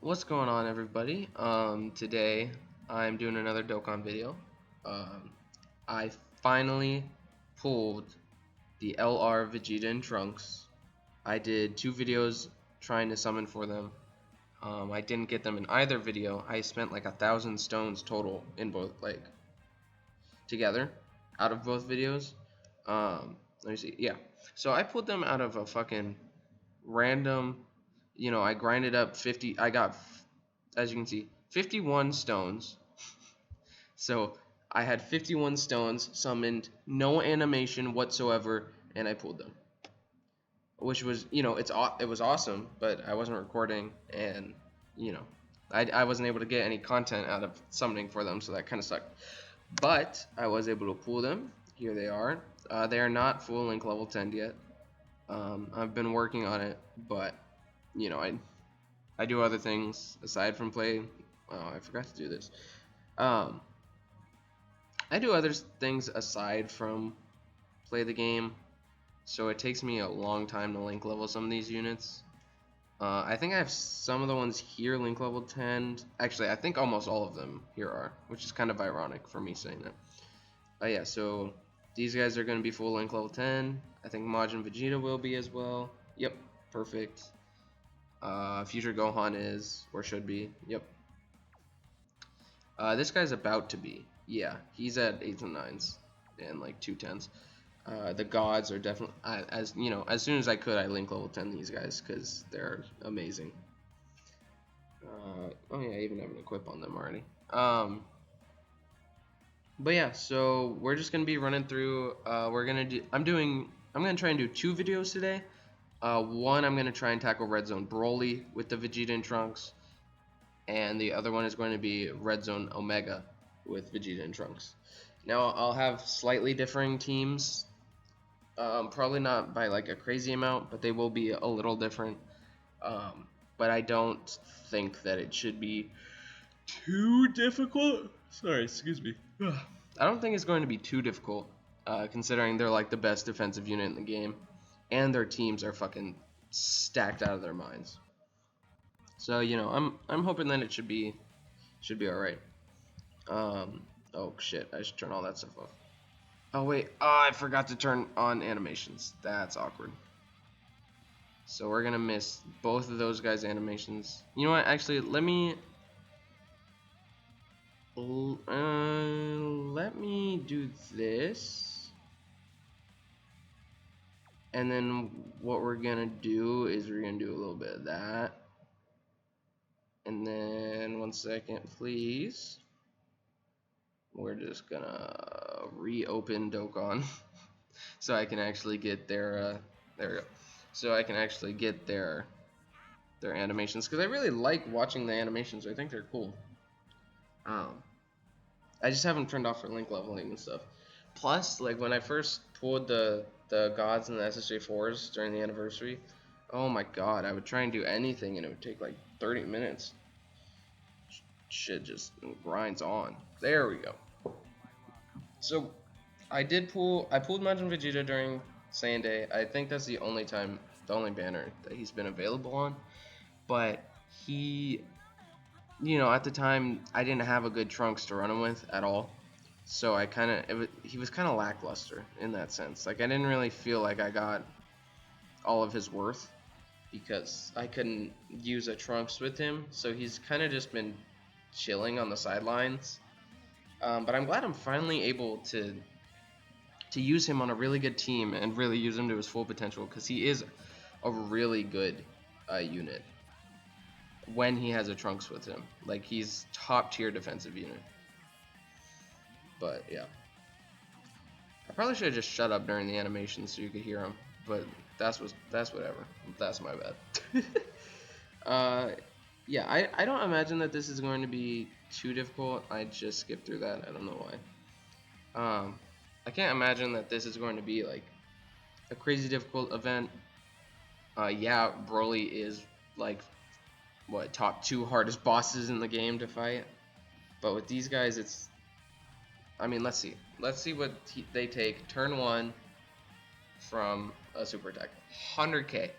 What's going on, everybody? Today I'm doing another Dokkan video. I finally pulled the LR Vegeta and Trunks. I did 2 videos trying to summon for them. I didn't get them in either video. I spent like 1,000 stones total in both, like, together, out of both videos. Let me see. Yeah. So I pulled them out of a fucking random, I grinded up 50. I got, as you can see, 51 stones. So I had 51 stones, summoned, no animation whatsoever, and I pulled them. Which was, it was awesome, but I wasn't recording, and, I wasn't able to get any content out of summoning for them, so that kind of sucked. But I was able to pull them. Here they are. They are not full link level 10 yet. I've been working on it, but, I do other things aside from play. Oh, I forgot to do this. I do other things aside from play the game, so it takes me a long time to link level some of these units. I think I have some of the ones here link level 10. Actually, I think almost all of them here are, which is kind of ironic for me saying that. Yeah, so these guys are going to be full link level 10. I think Majin Vegeta will be as well. Yep, perfect. Future Gohan is, or should be. Yep. This guy's about to be. Yeah, he's at 8s and 9s and like 2 10s. The gods are definitely, as soon as I could, I link level 10 these guys because they're amazing. Oh yeah, I even have an equip on them already. But yeah, so we're just gonna be running through. I'm gonna try and do 2 videos today. One, I'm gonna try and tackle Red Zone Broly with the Vegeta and Trunks, and the other one is going to be Red Zone Omega with Vegeta and Trunks. Now I'll have slightly differing teams. Probably not by like a crazy amount, but they will be a little different. But I don't think that it should be too difficult. Sorry, excuse me. I don't think it's going to be too difficult, considering they're like the best defensive unit in the game, and their teams are fucking stacked out of their minds. So I'm hoping that it should be all right. Oh shit, I should turn all that stuff off. Oh wait, I forgot to turn on animations. That's awkward. So we're gonna miss both of those guys' animations. You know what? Actually, let me do this, and then what we're gonna do is we're gonna do a little bit of that, and then 1 second, please. We're just gonna reopen Dokkan so I can actually get their there we go. So I can actually get their animations, because I really like watching the animations. I think they're cool. I just haven't turned off for link leveling and stuff. Plus, like when I first pulled the gods and the SSJ4s during the anniversary, oh my god, I would try and do anything and it would take like 30 minutes. Shit just grinds on. There we go. So I pulled Majin Vegeta during Saiyan Day. I think that's the only banner that he's been available on. But he, at the time I didn't have a good Trunks to run him with at all. So he was kind of lackluster in that sense. Like I didn't really feel like I got all of his worth because I couldn't use a Trunks with him. So he's kind of just been chilling on the sidelines. But I'm glad I'm finally able to use him on a really good team and really use him to his full potential, because he is a really good unit when he has a Trunks with him. Like he's top tier defensive unit. But yeah, I probably should have just shut up during the animation so you could hear him. But that's whatever. That's my bad. Yeah, I don't imagine that this is going to be too difficult. I just skipped through that. I don't know why. I can't imagine that this is going to be like a crazy difficult event. Yeah, Broly is like top 2 hardest bosses in the game to fight. But with these guys, it's, I mean, let's see what they take. Turn 1 from a super attack, 100k,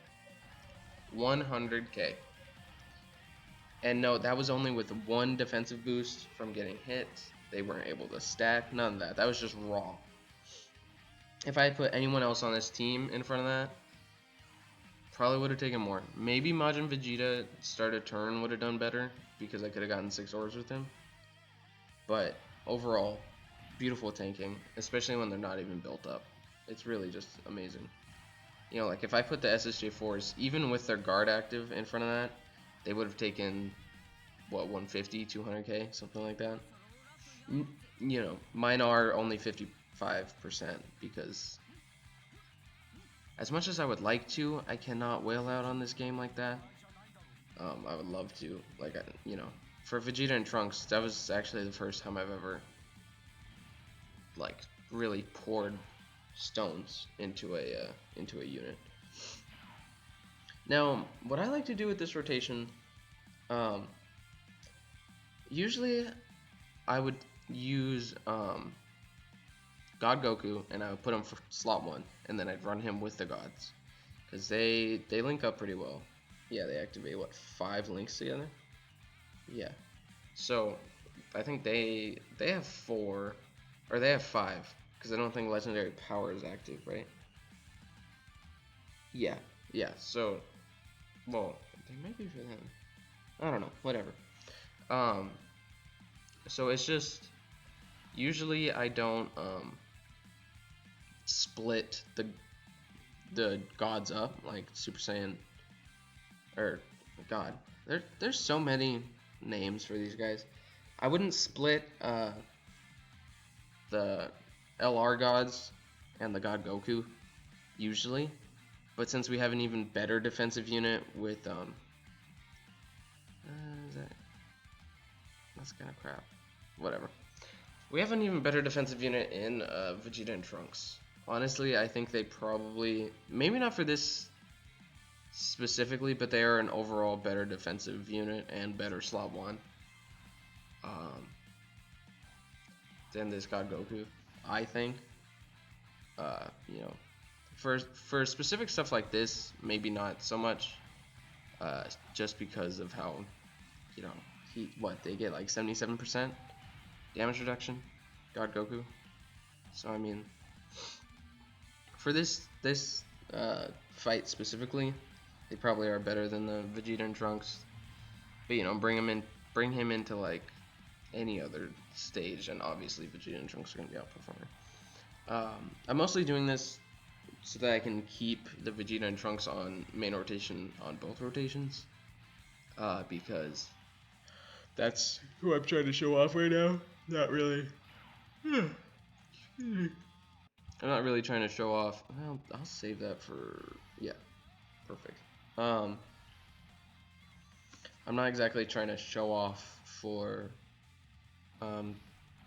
100k. And no, that was only with one defensive boost from getting hit. They weren't able to stack, none of that. That was just raw. If I had put anyone else on this team in front of that, probably would have taken more. Maybe Majin Vegeta start a turn would have done better because I could have gotten 6 ores with him. But overall, beautiful tanking, especially when they're not even built up. It's really just amazing. You know, like if I put the SSJ4s, even with their guard active in front of that, they would have taken, what, 150, 200k, something like that. You know, mine are only 55% because as much as I would like to, I cannot wail out on this game like that. I would love to, like, you know, for Vegeta and Trunks, that was actually the first time I've ever, like, really poured stones into a unit. Now, what I like to do with this rotation, usually I would use God Goku, and I would put him for slot 1, and then I'd run him with the gods, because they link up pretty well. Yeah, they activate, what, 5 links together? Yeah. So, I think they have 4, or they have 5, because I don't think Legendary Power is active, right? Yeah, yeah, so, well, they might be for them. I don't know, whatever. So it's just, usually I don't, split the gods up, like Super Saiyan, or God, there's so many names for these guys. I wouldn't split the LR gods and the God Goku usually, but since we have an even better defensive unit with that's kind of crap. Whatever. We have an even better defensive unit in Vegeta and Trunks. Honestly, I think they probably, maybe not for this specifically, but they are an overall better defensive unit and better slot 1 than this God Goku, I think. You know, for specific stuff like this, maybe not so much, just because of how, you know, they get like 77% damage reduction, God Goku. So I mean, for this fight specifically, they probably are better than the Vegeta and Trunks. But you know, bring him into like any other stage, and obviously Vegeta and Trunks are gonna be outperforming. I'm mostly doing this so that I can keep the Vegeta and Trunks on main rotation on both rotations, because that's who I'm trying to show off right now. Not really. I'm not really trying to show off. Well, I'll save that for, yeah, perfect. I'm not exactly trying to show off for the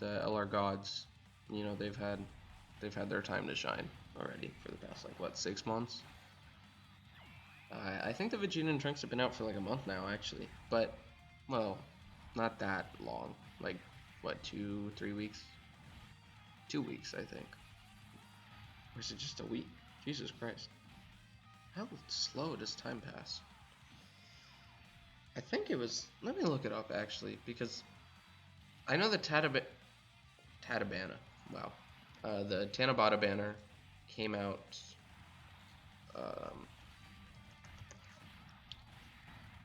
LR gods. You know, they've had their time to shine already for the past, like, what, 6 months. I think the Vegeta and Trunks have been out for like a month now, actually, but, well, not that long. Like, what, 2-3 weeks? 2 weeks, I think. Or is it just a week? Jesus Christ. How slow does time pass? I think it was, let me look it up actually, because I know the Tatabana, wow. The Tanabata banner came out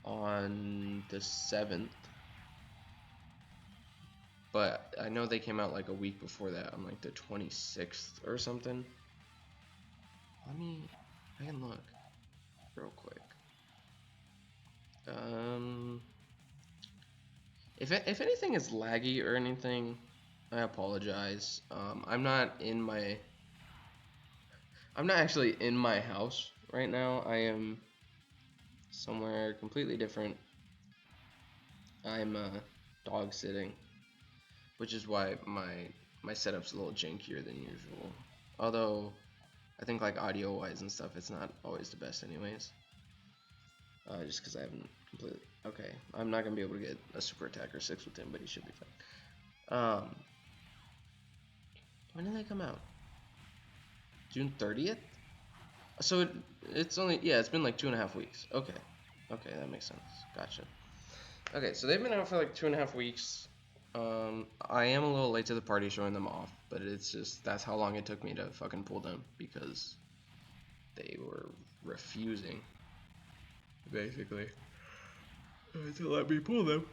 on the 7th, but I know they came out like a week before that, on like the 26th or something. I can look real quick. If anything is laggy or anything, I apologize. I'm not actually in my house right now. I am somewhere completely different. I'm dog sitting, which is why my setup's a little jankier than usual. Although I think like audio wise and stuff, it's not always the best anyways. Just because I haven't completely. Okay, I'm not gonna be able to get a super attacker 6 with him, but he should be fine. When did they come out? June 30th? So it's only, yeah, it's been like 2.5 weeks. Okay, that makes sense. Gotcha. Okay, so they've been out for like 2.5 weeks. I am a little late to the party showing them off, but it's just that's how long it took me to fucking pull them because they were refusing, basically, to let me pull them.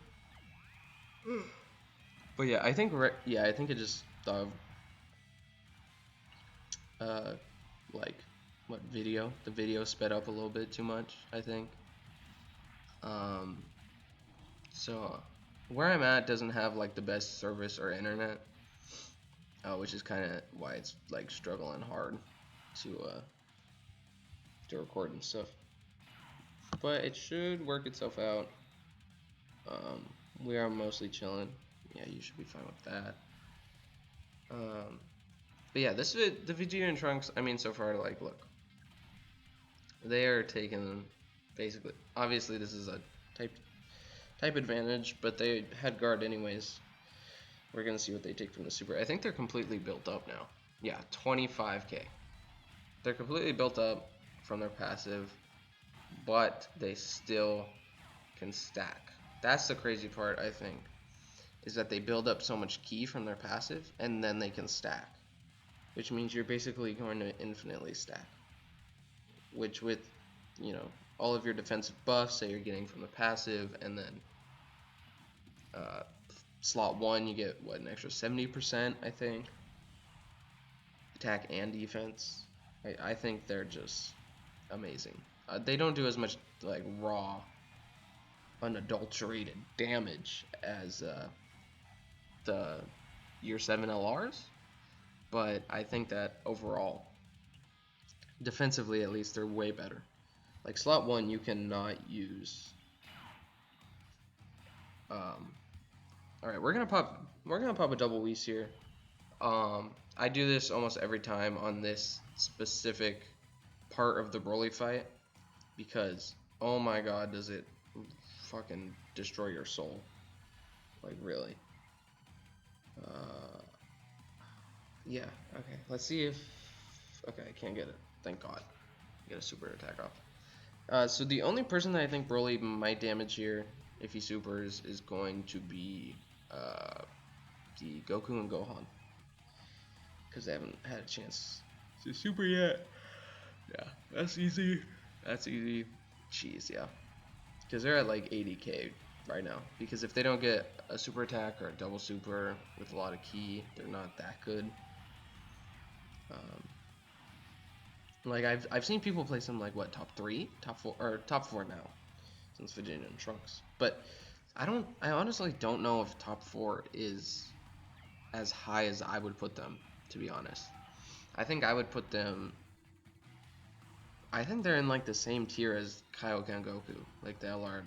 But yeah, I think I think it just uh like what the video sped up a little bit too much, I think. Um, so where I'm at doesn't have like the best service or internet, which is kind of why it's like struggling hard to record and stuff. But it should work itself out. Um, we are mostly chilling. Yeah, you should be fine with that. But yeah, the Vegeta and Trunks. I mean, so far, like, look, they are taking basically. Obviously, this is a type advantage, but they had guard anyways. We're gonna see what they take from the super. I think they're completely built up now. Yeah, 25k. They're completely built up from their passive, but they still can stack. That's the crazy part, I think, is that they build up so much ki from their passive, and then they can stack, which means you're basically going to infinitely stack. Which with, you know, all of your defensive buffs that you're getting from the passive, and then slot 1 you get what, an extra 70%, I think, attack and defense. I think they're just amazing. They don't do as much like raw, unadulterated damage as the Year 7 LRs, but I think that overall, defensively at least, they're way better. Like slot 1 you cannot use. Alright, we're gonna pop a double Whis here. I do this almost every time on this specific part of the Broly fight because oh my god, does it fucking destroy your soul. Like really. Yeah, okay. Let's see if okay, I can't get it. Thank god. Get a super attack off. So the only person that I think Broly might damage here if he supers is going to be the Goku and Gohan, because they haven't had a chance to super yet. Yeah, that's easy. That's easy. Jeez, yeah. Because they're at like 80k right now. Because if they don't get a super attack or a double super with a lot of ki, they're not that good. Like I've seen people place them like what, top 3, top 4 now since Vegeta and Trunks. But I honestly don't know if top 4 is as high as I would put them, to be honest. I think I would put them. I think they're in like the same tier as Kaioken Goku, like the LR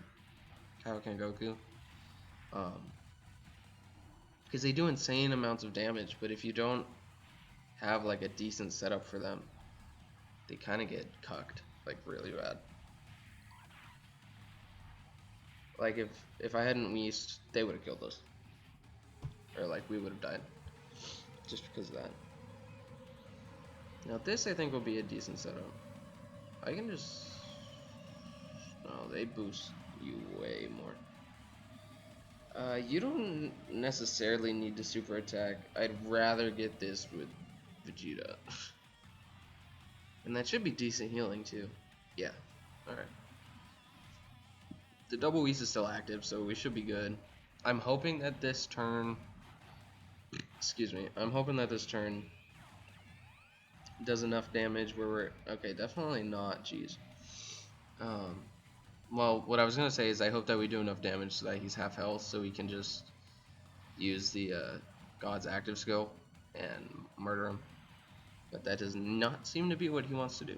Kaioken Goku. Because they do insane amounts of damage, but if you don't have like a decent setup for them, they kind of get cucked, like really bad. Like if I hadn't Whis, they would have killed us, or like we would have died, just because of that. Now this I think will be a decent setup. I can just no, they boost you way more. You don't necessarily need to super attack. I'd rather get this with Vegeta. And that should be decent healing too. Yeah, alright. The double Whis is still active, so we should be good. I'm hoping that this turn, excuse me, I'm hoping that this turn does enough damage where we're, okay, definitely not, jeez. Well, what I was gonna say is I hope that we do enough damage so that he's half health, so we can just use the God's active skill and murder him. But that does not seem to be what he wants to do.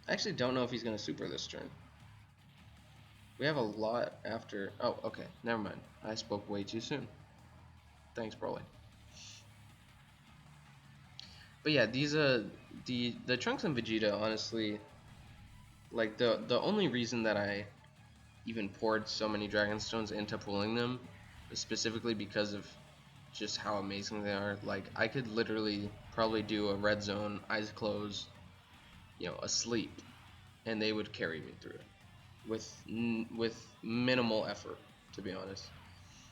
I actually don't know if he's gonna super this turn. We have a lot after. Oh, okay, never mind. I spoke way too soon. Thanks, Broly. But yeah, these the Trunks and Vegeta, honestly, like the only reason that I even poured so many Dragon Stones into pulling them is specifically because of just how amazing they are. Like I could literally probably do a red zone, eyes closed, you know, asleep, and they would carry me through it with minimal effort. to be honest.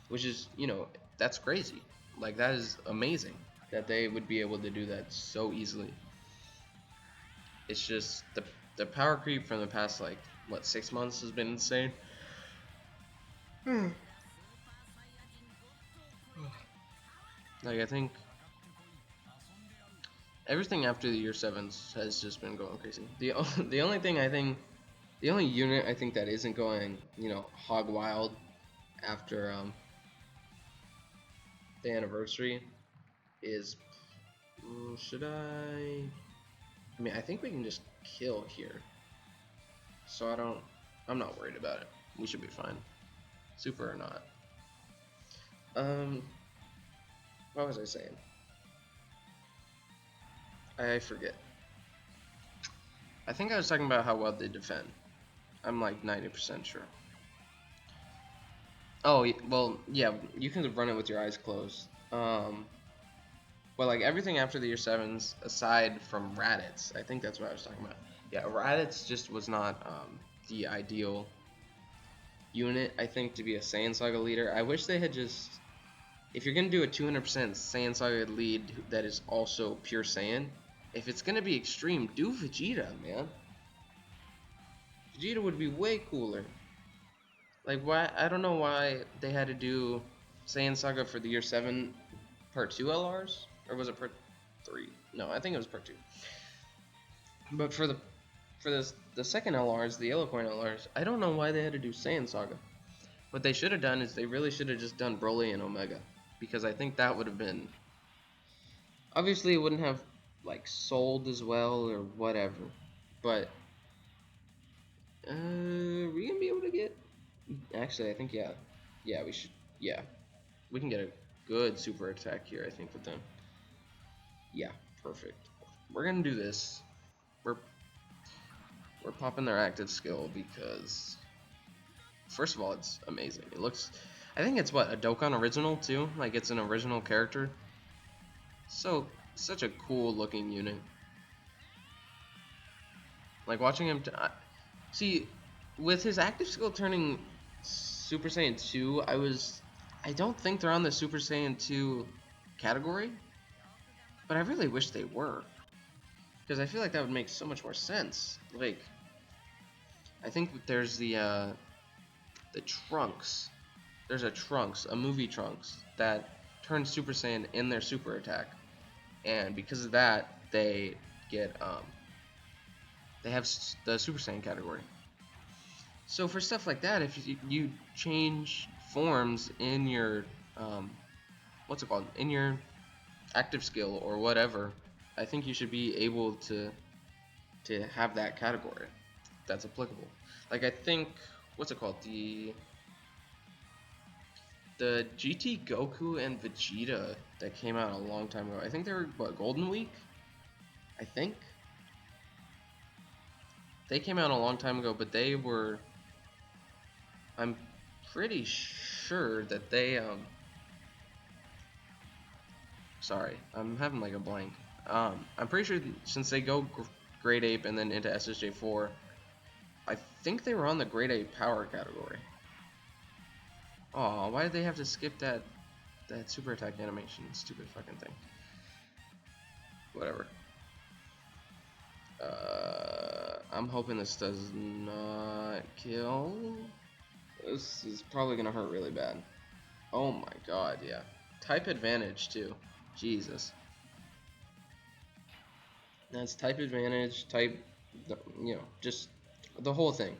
Which is, you know, that's crazy. Like, that is amazing that they would be able to do that so easily. It's just the power creep from the past, like, what, 6 months has been insane. Like, I think everything after the year 7s has just been going crazy. The only thing I think, the only unit I think that isn't going, you know, hog wild after the anniversary is, should I? I mean, I think we can just kill here. So I'm not worried about it. We should be fine. Super or not. What was I saying? I forget. I think I was talking about how well they defend. I'm like 90% sure. Oh, well, yeah, you can run it with your eyes closed. But like everything after the year 7s, aside from Raditz, I think that's what I was talking about. Yeah, Raditz just was not the ideal unit, I think, to be a Saiyan Saga leader. I wish they had just, if you're gonna do a 200% Saiyan Saga lead that is also pure Saiyan, if it's gonna be extreme, do Vegeta, man. Vegeta would be way cooler. Like, why? I don't know why they had to do Saiyan Saga for the year 7 part 2 LRs, or was it part 3? No, I think it was part 2. But for the second LRs, the Yellow Coin LRs, I don't know why they had to do Saiyan Saga. What they should have done is they really should have just done Broly and Omega, because I think that would have been, obviously it wouldn't have like sold as well or whatever, but are we gonna be able to get? Actually, I think yeah we should, yeah, we can get a good super attack here, I think, with them. Yeah, perfect. We're gonna do this. We're popping their active skill because, first of all, it's amazing. It looks, I think it's what, a Dokkan original too. Like, it's an original character. So such a cool looking unit. Like watching him. See, with his active skill turning Super Saiyan 2, I don't think they're on the Super Saiyan 2 category, but I really wish they were, because I feel like that would make so much more sense. Like, I think there's the Trunks. There's a movie Trunks that turns Super Saiyan in their super attack, and because of that, they get they have the Super Saiyan category. So for stuff like that, if you change forms in your what's it called, in your active skill or whatever, I think you should be able to have that category that's applicable. Like, I think, what's it called, the GT Goku and Vegeta that came out a long time ago. I think they were, what, Golden Week? I think they came out a long time ago, but they were, I'm pretty sure that they sorry, I'm having like a blank. I'm pretty sure since they go Grade Ape and then into SSJ4, I think they were on the Grade Ape power category. Oh, why did they have to skip that super attack animation? Stupid fucking thing. Whatever. I'm hoping this does not kill. This is probably gonna hurt really bad. Oh my god, yeah. Type advantage too. Jesus. That's type advantage, type, you know, just the whole thing.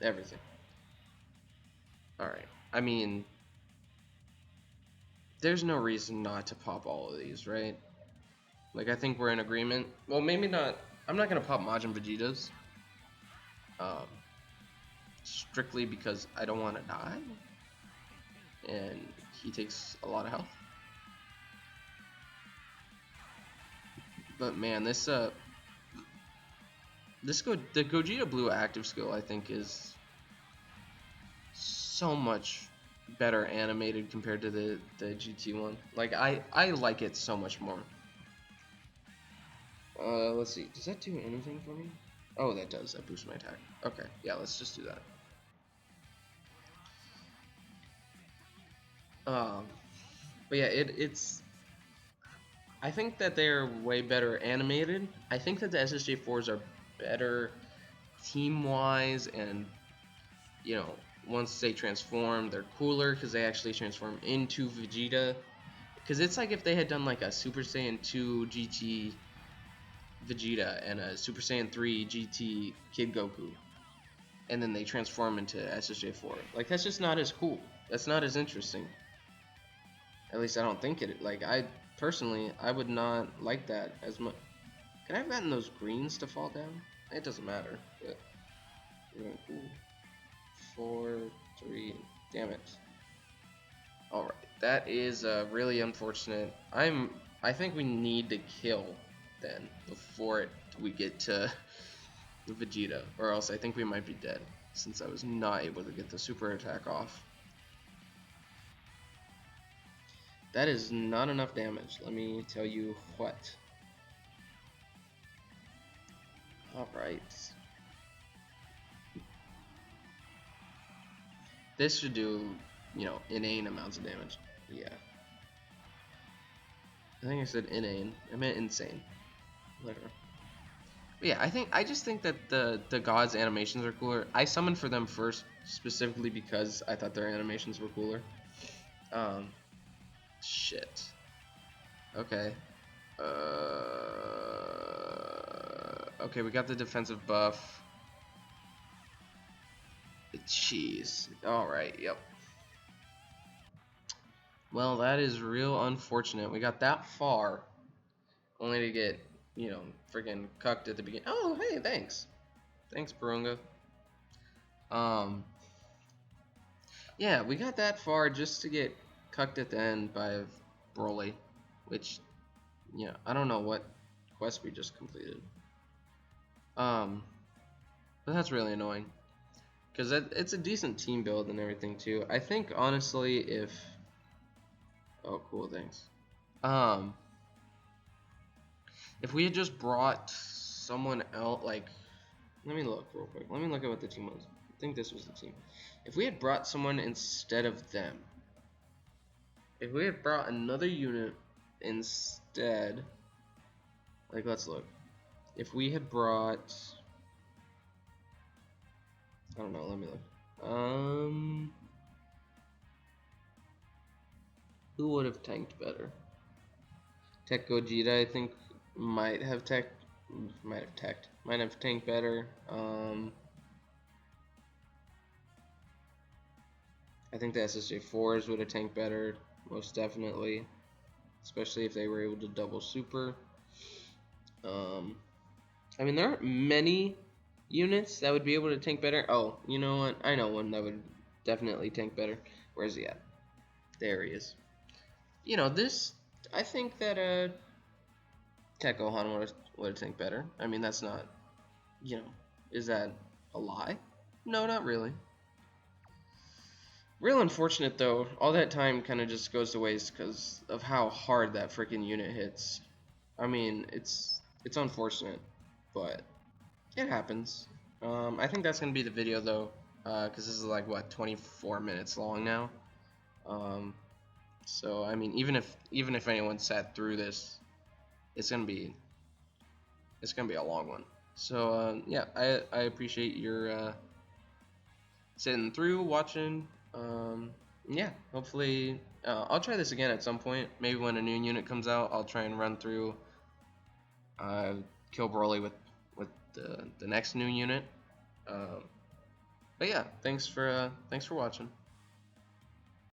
Everything. Alright. I mean, there's no reason not to pop all of these, right? Like, I think we're in agreement. Well, maybe not. I'm not gonna pop Majin Vegeta's. Strictly because I don't want to die. And he takes a lot of health. But man, the Gogeta Blue active skill, I think, is so much better animated compared to the GT one. Like, I like it so much more. Let's see. Does that do anything for me? Oh, that does. That boosts my attack. Okay, yeah, let's just do that. Um, but yeah, it's. I think that they're way better animated. I think that the SSJ4s are better team-wise, and you know, once they transform, they're cooler because they actually transform into Vegeta. Because it's like if they had done like a Super Saiyan 2 GT Vegeta and a Super Saiyan 3 GT Kid Goku, and then they transform into SSJ4. Like, that's just not as cool. That's not as interesting. At least I don't think it. Like, I personally, I would not like that as much. Can I have gotten those greens to fall down? It doesn't matter. But, ooh, 4, 3. Damn it. All right, that is really unfortunate. I think we need to kill then before we get to Vegeta, or else I think we might be dead since I was not able to get the super attack off. That is not enough damage, let me tell you what. Alright. This should do, you know, inane amounts of damage. Yeah. I think I said inane. I meant insane. Whatever. But yeah, I just think that the gods animations are cooler. I summoned for them first specifically because I thought their animations were cooler. Shit. Okay. Okay, we got the defensive buff. Jeez. Alright, yep. Well, that is real unfortunate. We got that far, only to get, you know, freaking cucked at the beginning. Oh, hey, thanks. Thanks, Barunga. Yeah, we got that far just to get cucked at the end by Broly, which, you know, I don't know what quest we just completed. But that's really annoying. Because it's a decent team build and everything, too. I think, honestly, if... Oh, cool, thanks. If we had just brought someone else, like... Let me look real quick. Let me look at what the team was. I think this was the team. If we had brought someone instead of them... If we had brought another unit instead... Like, let's look. If we had brought... I don't know, let me look. Who would have tanked better? Tech Gogeta, I think, might have tanked better. I think the SSJ4s would have tanked better, most definitely. Especially if they were able to double super. I mean, there aren't many units that would be able to tank better. Oh, you know what? I know one that would definitely tank better. Where's he at? There he is. You know, this... I think that, Tech Gohan would have tanked better. I mean, that's not... You know, is that a lie? No, not really. Real unfortunate, though. All that time kind of just goes to waste because of how hard that freaking unit hits. I mean, it's unfortunate, but it happens. I think that's going to be the video, though, because this is like, what, 24 minutes long now? So, I mean, even if anyone sat through this, it's going to be a long one. So, yeah, I appreciate your sitting through, watching. Yeah, hopefully, I'll try this again at some point. Maybe when a new unit comes out, I'll try and run through, kill Broly with the next new unit. But yeah, thanks for watching.